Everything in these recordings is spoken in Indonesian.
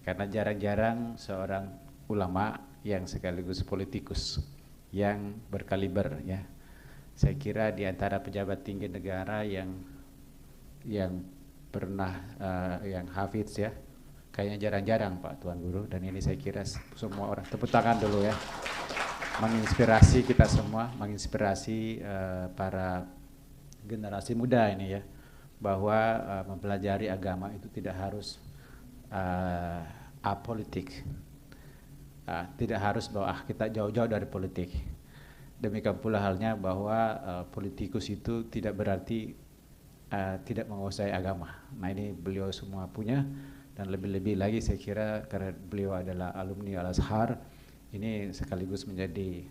karena jarang-jarang seorang ulama yang sekaligus politikus yang berkaliber ya. Saya kira di antara pejabat tinggi negara yang pernah yang hafidz ya, kayaknya jarang-jarang Pak Tuan Guru, dan ini saya kira semua orang tepuk tangan dulu ya, menginspirasi kita semua, menginspirasi para generasi muda ini ya, bahwa mempelajari agama itu tidak harus apolitik, tidak harus bahwa kita jauh-jauh dari politik. Demikian pula halnya bahwa politikus itu tidak berarti tidak menguasai agama. Nah ini beliau semua punya, dan lebih-lebih lagi saya kira karena beliau adalah alumni Al-Azhar, ini sekaligus menjadi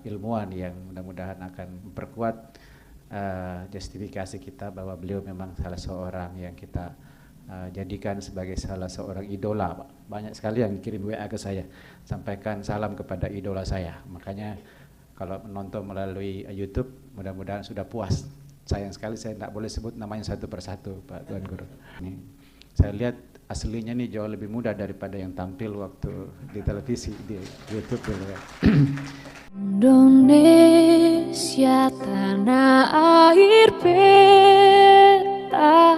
ilmuwan yang mudah-mudahan akan memperkuat justifikasi kita bahwa beliau memang salah seorang yang kita jadikan sebagai salah seorang idola Pak. Banyak sekali yang kirim WA ke saya, sampaikan salam kepada idola saya. Makanya kalau menonton melalui YouTube mudah-mudahan sudah puas. Sayang sekali saya tidak boleh sebut namanya satu persatu Pak Tuan Guru. Ini saya lihat aslinya nih jauh lebih muda daripada yang tampil waktu di televisi, di YouTube gitu ya. Indonesia tanah air peta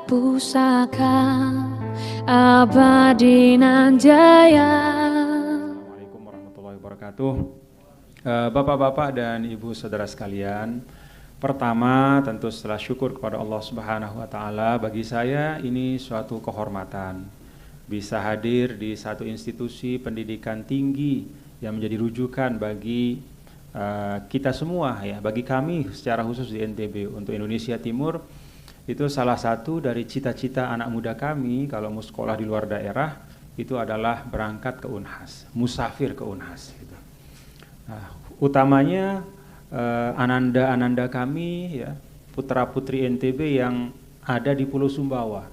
pusaka abadi nan jaya. Assalamualaikum warahmatullahi wabarakatuh. Bapak-bapak dan ibu saudara sekalian, pertama tentu setelah syukur kepada Allah Subhanahu wa taala, bagi saya ini suatu kehormatan bisa hadir di satu institusi pendidikan tinggi yang menjadi rujukan bagi kita semua ya, bagi kami secara khusus di NTB untuk Indonesia Timur. Itu salah satu dari cita-cita anak muda kami kalau mau sekolah di luar daerah itu adalah berangkat ke Unhas, musafir ke Unhas gitu. Nah, utamanya ananda-ananda kami ya, putra-putri NTB yang ada di Pulau Sumbawa.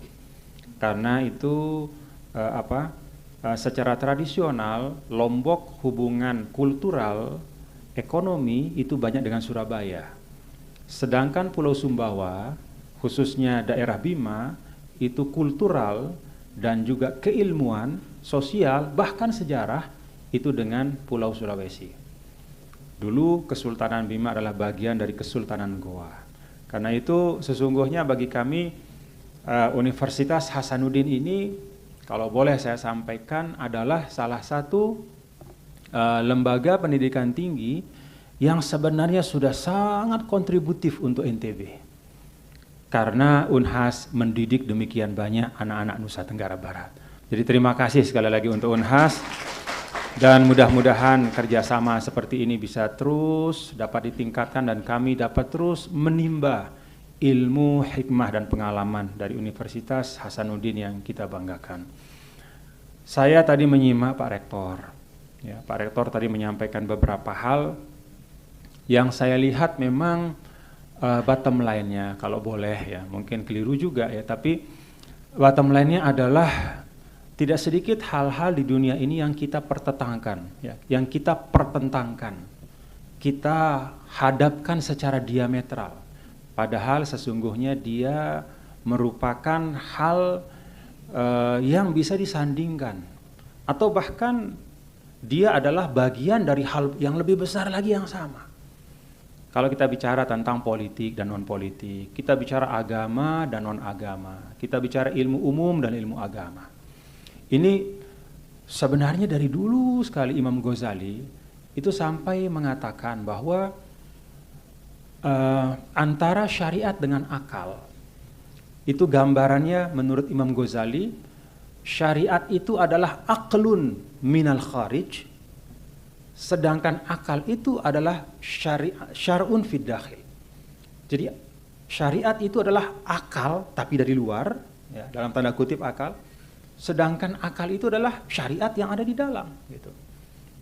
Karena itu secara tradisional Lombok hubungan kultural, ekonomi itu banyak dengan Surabaya. Sedangkan Pulau Sumbawa, khususnya daerah Bima, itu kultural dan juga keilmuan, sosial, bahkan sejarah itu dengan Pulau Sulawesi. Dulu Kesultanan Bima adalah bagian dari Kesultanan Goa. Karena itu sesungguhnya bagi kami Universitas Hasanuddin ini, kalau boleh saya sampaikan, adalah salah satu lembaga pendidikan tinggi yang sebenarnya sudah sangat kontributif untuk NTB. Karena Unhas mendidik demikian banyak anak-anak Nusa Tenggara Barat. Jadi terima kasih sekali lagi untuk Unhas. Dan mudah-mudahan kerjasama seperti ini bisa terus dapat ditingkatkan dan kami dapat terus menimba ilmu, hikmah dan pengalaman dari Universitas Hasanuddin yang kita banggakan. Saya tadi menyimak Pak Rektor. Ya, Pak Rektor tadi menyampaikan beberapa hal yang saya lihat memang bottom line-nya, kalau boleh ya, mungkin keliru juga ya, tapi bottom line-nya adalah tidak sedikit hal-hal di dunia ini yang kita pertentangkan, ya, yang kita pertentangkan, kita hadapkan secara diametral. Padahal sesungguhnya dia merupakan hal yang bisa disandingkan, atau bahkan dia adalah bagian dari hal yang lebih besar lagi yang sama. Kalau kita bicara tentang politik dan non-politik, kita bicara agama dan non-agama, kita bicara ilmu umum dan ilmu agama. Ini sebenarnya dari dulu sekali Imam Ghazali itu sampai mengatakan bahwa antara syariat dengan akal itu gambarannya menurut Imam Ghazali, syariat itu adalah aqlun minal kharij, sedangkan akal itu adalah syar'un fid dakhil. Jadi syariat itu adalah akal tapi dari luar, ya, dalam tanda kutip akal. Sedangkan akal itu adalah syariat yang ada di dalam gitu.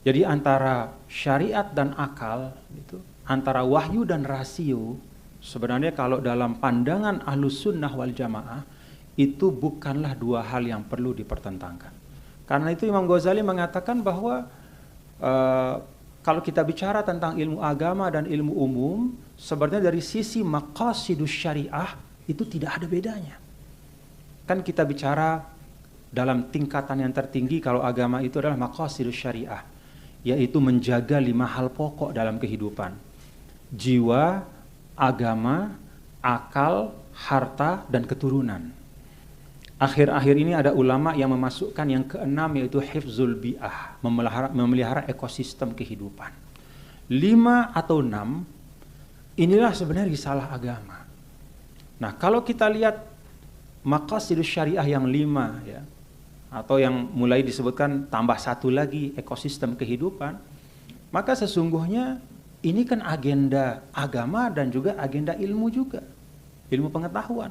Jadi antara syariat dan akal gitu, antara wahyu dan rasio, sebenarnya kalau dalam pandangan Ahlus Sunnah wal Jamaah itu bukanlah dua hal yang perlu dipertentangkan. Karena itu Imam Ghazali mengatakan bahwa kalau kita bicara tentang ilmu agama dan ilmu umum, sebenarnya dari sisi maqasidus syariah itu tidak ada bedanya. Kan kita bicara dalam tingkatan yang tertinggi kalau agama itu adalah maqasidus syariah, yaitu menjaga 5 hal pokok dalam kehidupan: jiwa, agama, akal, harta, dan keturunan. Akhir-akhir ini ada ulama yang memasukkan yang keenam, yaitu hifzul bi'ah, memelihara ekosistem kehidupan. 5 atau 6 inilah sebenarnya risalah agama. Nah, kalau kita lihat maqasidus syariah yang 5 ya, atau yang mulai disebutkan tambah 1 lagi ekosistem kehidupan, maka sesungguhnya ini kan agenda agama dan juga agenda ilmu juga, ilmu pengetahuan.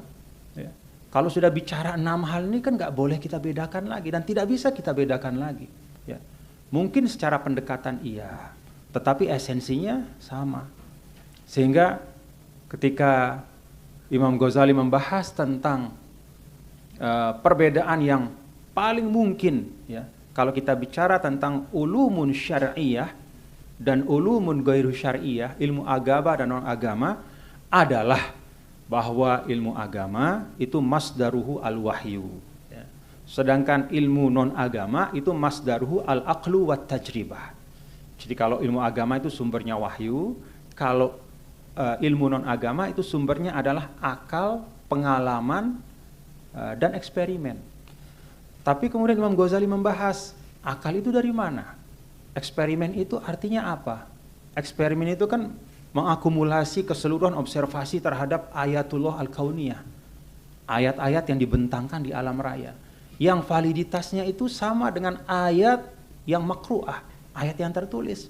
Ya. Kalau sudah bicara 6 hal ini kan nggak boleh kita bedakan lagi dan tidak bisa kita bedakan lagi. Ya. Mungkin secara pendekatan iya, tetapi esensinya sama. Sehingga ketika Imam Ghazali membahas tentang perbedaan yang paling mungkin, ya, kalau kita bicara tentang ulumun syar'iyah dan ulumun ghairu syar'iyah, ilmu agama dan non agama, adalah bahwa ilmu agama itu masdaruhu al-wahyu, ya. Sedangkan ilmu non agama itu masdaruhu al-aqlu wat tajribah. Jadi kalau ilmu agama itu sumbernya wahyu, kalau ilmu non agama itu sumbernya adalah akal, pengalaman, dan eksperimen. Tapi kemudian Imam Ghazali membahas akal itu dari mana? Eksperimen itu artinya apa? Eksperimen itu kan mengakumulasi keseluruhan observasi terhadap ayatullah al-kauniyah, ayat-ayat yang dibentangkan di alam raya, yang validitasnya itu sama dengan ayat yang makru'ah, ayat yang tertulis.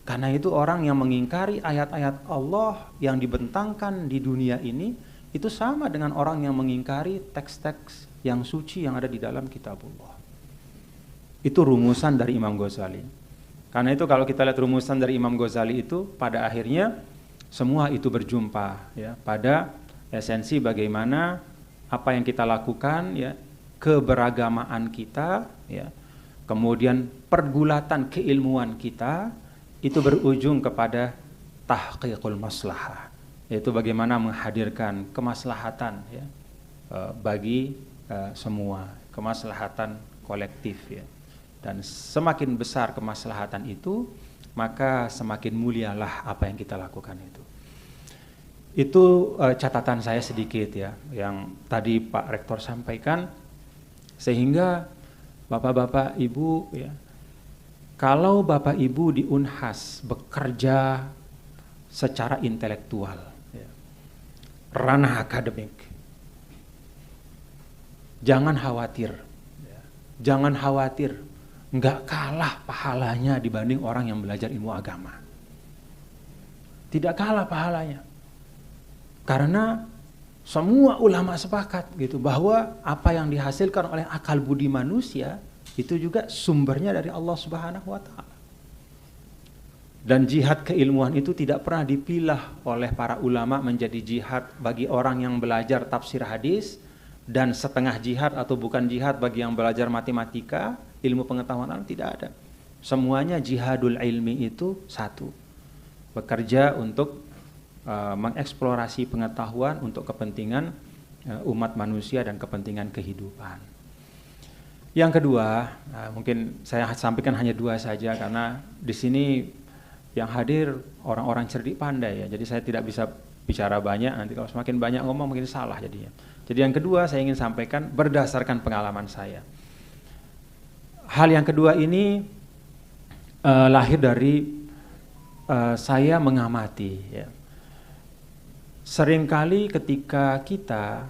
Karena itu orang yang mengingkari ayat-ayat Allah yang dibentangkan di dunia ini, itu sama dengan orang yang mengingkari teks-teks yang suci yang ada di dalam kitabullah. Itu rumusan dari Imam Ghazali. Karena itu kalau kita lihat rumusan dari Imam Ghazali itu, pada akhirnya semua itu berjumpa, ya, pada esensi bagaimana apa yang kita lakukan, ya, keberagamaan kita, ya, kemudian pergulatan keilmuan kita, itu berujung kepada tahqiqul maslahah, yaitu bagaimana menghadirkan kemaslahatan, ya, bagi semua, kemaslahatan kolektif, ya. Dan semakin besar kemaslahatan itu, maka semakin mulialah apa yang kita lakukan itu. Itu catatan saya sedikit, ya, yang tadi Pak Rektor sampaikan, sehingga Bapak-bapak, Ibu, ya, kalau Bapak Ibu di Unhas bekerja secara intelektual, ya, ranah akademik, jangan khawatir, ya, jangan khawatir, nggak kalah pahalanya dibanding orang yang belajar ilmu agama. Tidak kalah pahalanya, karena semua ulama sepakat gitu bahwa apa yang dihasilkan oleh akal budi manusia itu juga sumbernya dari Allah Subhanahu wa Ta'ala. Dan jihad keilmuan itu tidak pernah dipilah oleh para ulama menjadi jihad bagi orang yang belajar tafsir hadis dan setengah jihad atau bukan jihad bagi yang belajar matematika, ilmu pengetahuan alam, tidak ada. Semuanya jihadul ilmi itu satu. Bekerja untuk mengeksplorasi pengetahuan untuk kepentingan umat manusia dan kepentingan kehidupan. Yang kedua, mungkin saya sampaikan hanya 2 saja karena di sini yang hadir orang-orang cerdik pandai, ya. Jadi saya tidak bisa bicara banyak, nanti kalau semakin banyak ngomong mungkin salah jadinya. Jadi yang kedua saya ingin sampaikan berdasarkan pengalaman saya. Hal yang kedua ini lahir dari saya mengamati, ya. Seringkali ketika kita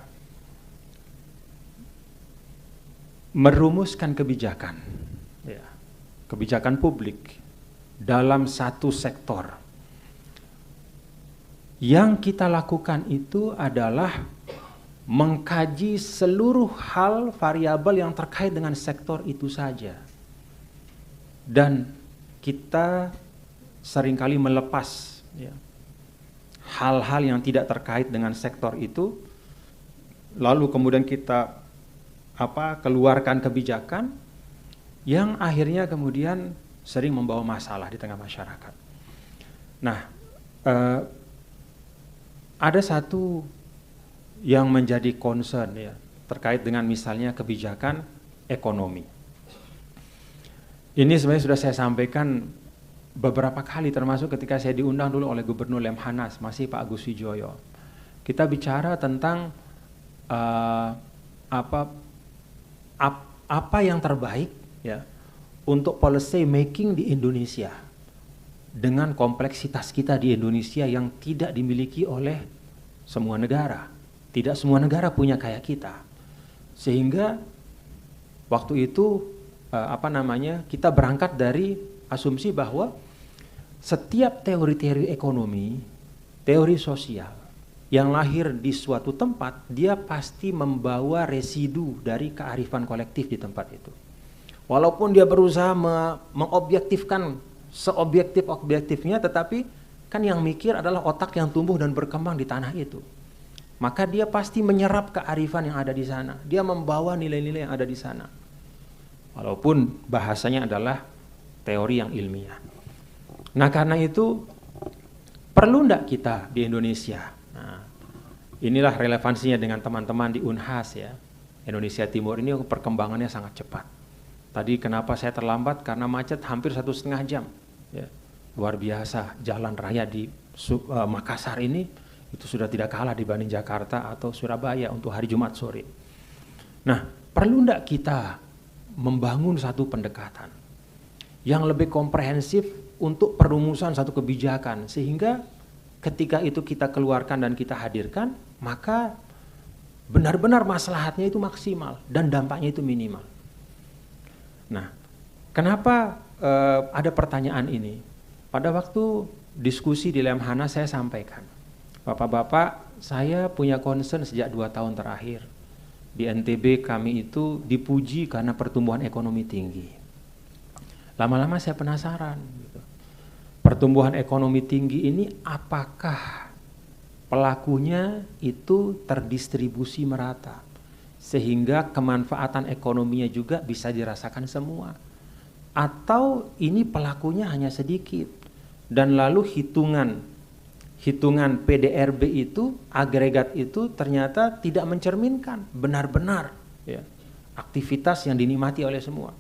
merumuskan kebijakan, ya, kebijakan publik dalam satu sektor, yang kita lakukan itu adalah mengkaji seluruh hal variabel yang terkait dengan sektor itu saja, dan kita seringkali melepas, ya, hal-hal yang tidak terkait dengan sektor itu, lalu kemudian kita keluarkan kebijakan yang akhirnya kemudian sering membawa masalah di tengah masyarakat. Nah, ada satu yang menjadi concern, ya, terkait dengan misalnya kebijakan ekonomi. Ini sebenarnya sudah saya sampaikan beberapa kali, termasuk ketika saya diundang dulu oleh Gubernur Lemhanas, masih Pak Agus Wijoyo. Kita bicara tentang apa yang terbaik ya untuk policy making di Indonesia dengan kompleksitas kita di Indonesia yang tidak dimiliki oleh semua negara. Tidak semua negara punya kayak kita. Sehingga waktu itu kita berangkat dari asumsi bahwa setiap teori-teori ekonomi, teori sosial yang lahir di suatu tempat, dia pasti membawa residu dari kearifan kolektif di tempat itu. Walaupun dia berusaha mengobjektifkan seobjektif-objektifnya, tetapi kan yang mikir adalah otak yang tumbuh dan berkembang di tanah itu. Maka dia pasti menyerap kearifan yang ada di sana. Dia membawa nilai-nilai yang ada di sana. Walaupun bahasanya adalah teori yang ilmiah. Nah karena itu perlu enggak kita di Indonesia? Nah, inilah relevansinya dengan teman-teman di Unhas ya. Indonesia Timur ini perkembangannya sangat cepat. Tadi kenapa saya terlambat? Karena macet hampir 1,5 jam. Ya. Luar biasa, jalan raya di Makassar ini itu sudah tidak kalah dibanding Jakarta atau Surabaya untuk hari Jumat sore. Nah, perlu enggak kita membangun satu pendekatan yang lebih komprehensif untuk perumusan satu kebijakan, sehingga ketika itu kita keluarkan dan kita hadirkan, maka benar-benar maslahatnya itu maksimal dan dampaknya itu minimal. Nah, kenapa ada pertanyaan ini? Pada waktu diskusi di Lemhanas saya sampaikan, Bapak-bapak, saya punya concern sejak 2 tahun terakhir. Di NTB kami itu dipuji karena pertumbuhan ekonomi tinggi. Lama-lama saya penasaran. Gitu. Pertumbuhan ekonomi tinggi ini apakah pelakunya itu terdistribusi merata? Sehingga kemanfaatan ekonominya juga bisa dirasakan semua. Atau ini pelakunya hanya sedikit. Dan lalu hitungan PDRB itu, agregat itu ternyata tidak mencerminkan benar-benar ya, aktivitas yang dinikmati oleh semua.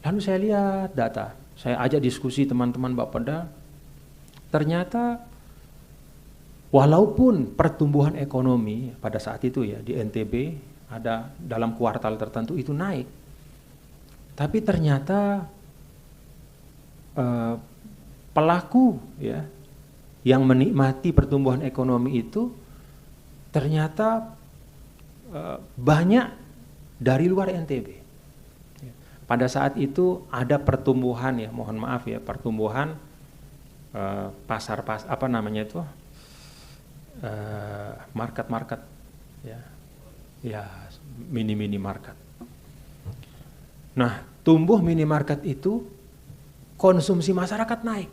Lalu saya lihat data, saya ajak diskusi teman-teman Bapeda, ternyata walaupun pertumbuhan ekonomi pada saat itu ya di NTB ada dalam kuartal tertentu itu naik, tapi ternyata pelaku ya yang menikmati pertumbuhan ekonomi itu ternyata banyak dari luar NTB. Pada saat itu ada pertumbuhan ya, mohon maaf ya, pertumbuhan pasar-pasar apa namanya itu market-market ya mini market. Nah, tumbuh minimarket itu konsumsi masyarakat naik.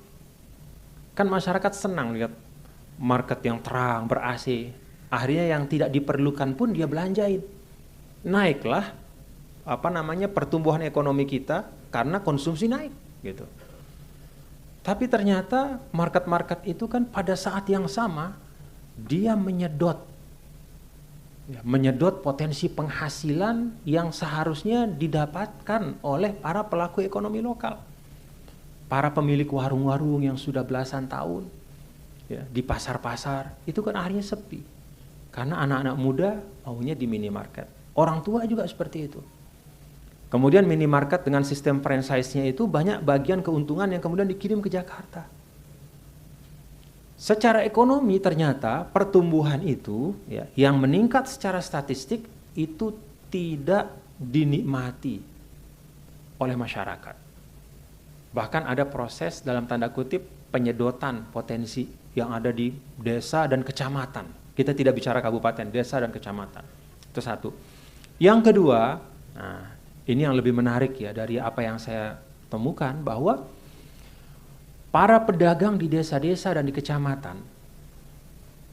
Kan masyarakat senang lihat market yang terang, ber-AC. Akhirnya yang tidak diperlukan pun dia belanjain. Naiklah pertumbuhan ekonomi kita karena konsumsi naik gitu. Tapi ternyata market-market itu kan pada saat yang sama dia menyedot potensi penghasilan yang seharusnya didapatkan oleh para pelaku ekonomi lokal. Para pemilik warung-warung yang sudah belasan tahun ya, di pasar-pasar itu kan akhirnya sepi karena anak-anak muda maunya di minimarket. Orang tua juga seperti itu. Kemudian minimarket dengan sistem franchise-nya itu banyak bagian keuntungan yang kemudian dikirim ke Jakarta. Secara ekonomi ternyata pertumbuhan itu ya, yang meningkat secara statistik itu tidak dinikmati oleh masyarakat. Bahkan ada proses dalam tanda kutip penyedotan potensi yang ada di desa dan kecamatan. Kita tidak bicara kabupaten, desa dan kecamatan. Itu satu. Yang kedua, nah ini yang lebih menarik ya dari apa yang saya temukan, bahwa para pedagang di desa-desa dan di kecamatan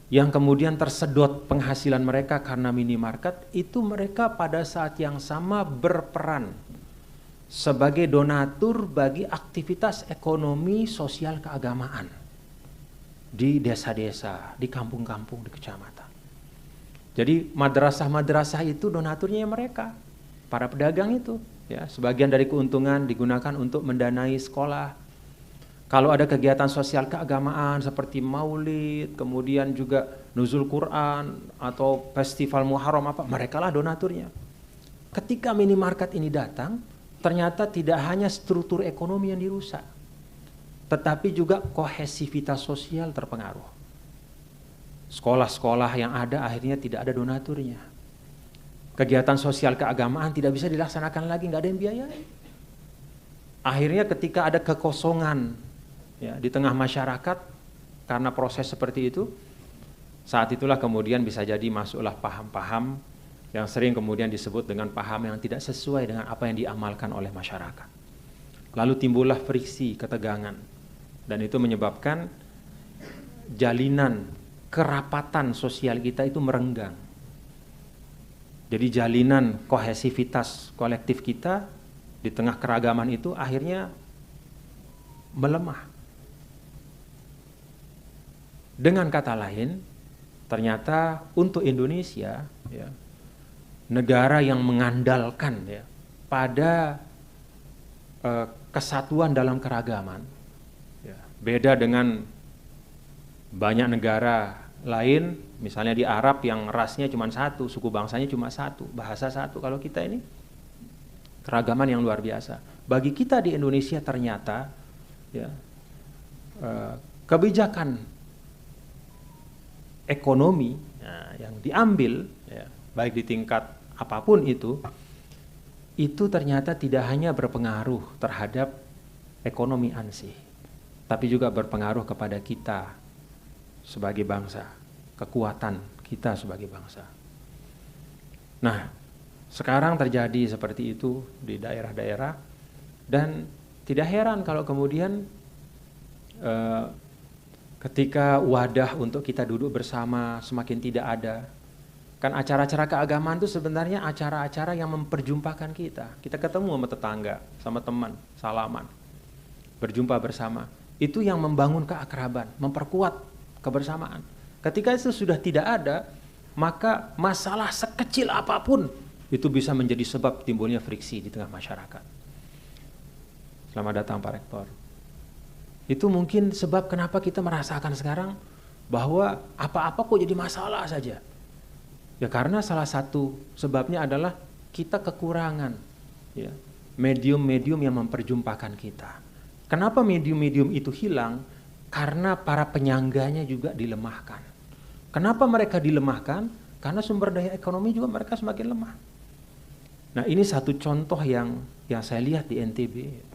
yang kemudian tersedot penghasilan mereka karena minimarket, itu mereka pada saat yang sama berperan sebagai donatur bagi aktivitas ekonomi sosial keagamaan di desa-desa, di kampung-kampung, di kecamatan. Jadi madrasah-madrasah itu donaturnya mereka, para pedagang itu. Ya, sebagian dari keuntungan digunakan untuk mendanai sekolah. Kalau ada kegiatan sosial keagamaan seperti maulid, kemudian juga nuzul Quran atau festival Muharram apa, mereka lah donaturnya. Ketika minimarket ini datang, ternyata tidak hanya struktur ekonomi yang dirusak, tetapi juga kohesivitas sosial terpengaruh. Sekolah-sekolah yang ada akhirnya tidak ada donaturnya. Kegiatan sosial keagamaan tidak bisa dilaksanakan lagi, nggak ada yang biayai. Akhirnya ketika ada kekosongan ya, di tengah masyarakat karena proses seperti itu, saat itulah kemudian bisa jadi masuklah paham-paham yang sering kemudian disebut dengan paham yang tidak sesuai dengan apa yang diamalkan oleh masyarakat. Lalu timbullah friksi, ketegangan, dan itu menyebabkan jalinan kerapatan sosial kita itu merenggang. Jadi jalinan kohesivitas kolektif kita di tengah keragaman itu akhirnya melemah. Dengan kata lain, ternyata untuk Indonesia, ya, negara yang mengandalkan ya, pada kesatuan dalam keragaman, ya, beda dengan banyak negara lain, misalnya di Arab yang rasnya cuma satu, suku bangsanya cuma satu, bahasa satu. Kalau kita ini keragaman yang luar biasa. Bagi kita di Indonesia ternyata ya, kebijakan ekonomi yang diambil ya, baik di tingkat apapun itu ternyata tidak hanya berpengaruh terhadap ekonomi ansih, tapi juga berpengaruh kepada kita sebagai bangsa, kekuatan kita sebagai bangsa. Nah, sekarang terjadi seperti itu di daerah-daerah, dan tidak heran kalau kemudian ketika wadah untuk kita duduk bersama semakin tidak ada. Kan acara-acara keagamaan itu sebenarnya acara-acara yang memperjumpakan kita. Kita ketemu sama tetangga, sama teman, salaman, berjumpa bersama. Itu yang membangun keakraban, memperkuat kebersamaan. Ketika itu sudah tidak ada, maka masalah sekecil apapun itu bisa menjadi sebab timbulnya friksi di tengah masyarakat. Selamat datang Pak Rektor. Itu mungkin sebab kenapa kita merasakan sekarang bahwa apa-apa kok jadi masalah saja. Ya karena salah satu sebabnya adalah kita kekurangan ya, medium-medium yang memperjumpakan kita. Kenapa medium-medium itu hilang? Karena para penyangganya juga dilemahkan. Kenapa mereka dilemahkan? Karena sumber daya ekonomi juga mereka semakin lemah. Nah ini satu contoh yang saya lihat di NTB.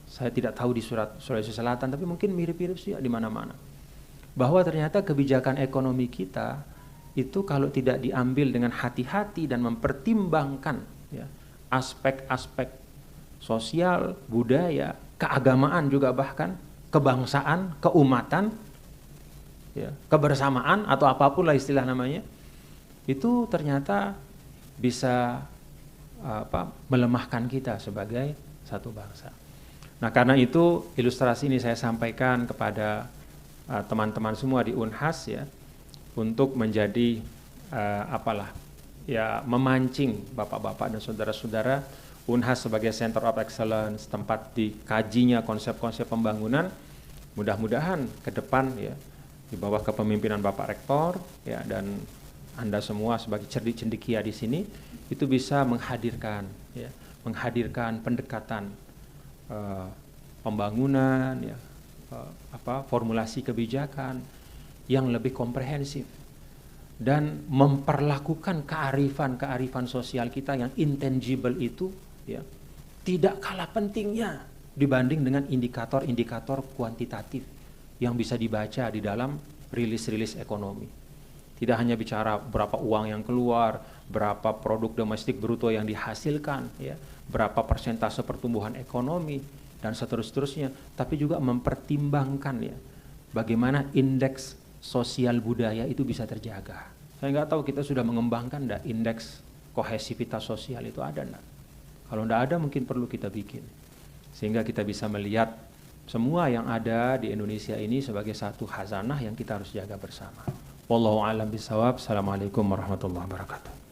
Saya tidak tahu di Sulawesi Selatan, tapi mungkin mirip-mirip sih di mana-mana. Bahwa ternyata kebijakan ekonomi kita itu kalau tidak diambil dengan hati-hati dan mempertimbangkan ya, aspek-aspek sosial, budaya, keagamaan juga bahkan, kebangsaan, keumatan, ya, kebersamaan atau apapun lah istilah namanya, itu ternyata bisa melemahkan kita sebagai satu bangsa. Nah karena itu ilustrasi ini saya sampaikan kepada teman-teman semua di Unhas ya, untuk menjadi memancing bapak-bapak dan saudara-saudara Unhas sebagai Center of Excellence, tempat dikajinya konsep-konsep pembangunan. Mudah-mudahan ke depan ya, di bawah kepemimpinan Bapak Rektor ya, dan Anda semua sebagai cerdik-cendekia di sini itu bisa menghadirkan pendekatan pembangunan ya, formulasi kebijakan yang lebih komprehensif dan memperlakukan kearifan sosial kita yang intangible itu ya, tidak kalah pentingnya dibanding dengan indikator-indikator kuantitatif yang bisa dibaca di dalam rilis-rilis ekonomi. Tidak hanya bicara berapa uang yang keluar, berapa produk domestik bruto yang dihasilkan, ya, berapa persentase pertumbuhan ekonomi, dan seterusnya, tapi juga mempertimbangkan ya, bagaimana indeks sosial budaya itu bisa terjaga. Saya nggak tahu kita sudah mengembangkan enggak indeks kohesivitas sosial itu ada enggak? Kalau enggak ada mungkin perlu kita bikin. Sehingga kita bisa melihat semua yang ada di Indonesia ini sebagai satu khazanah yang kita harus jaga bersama. Wallahu a'lam bishawab. Assalamualaikum warahmatullahi wabarakatuh.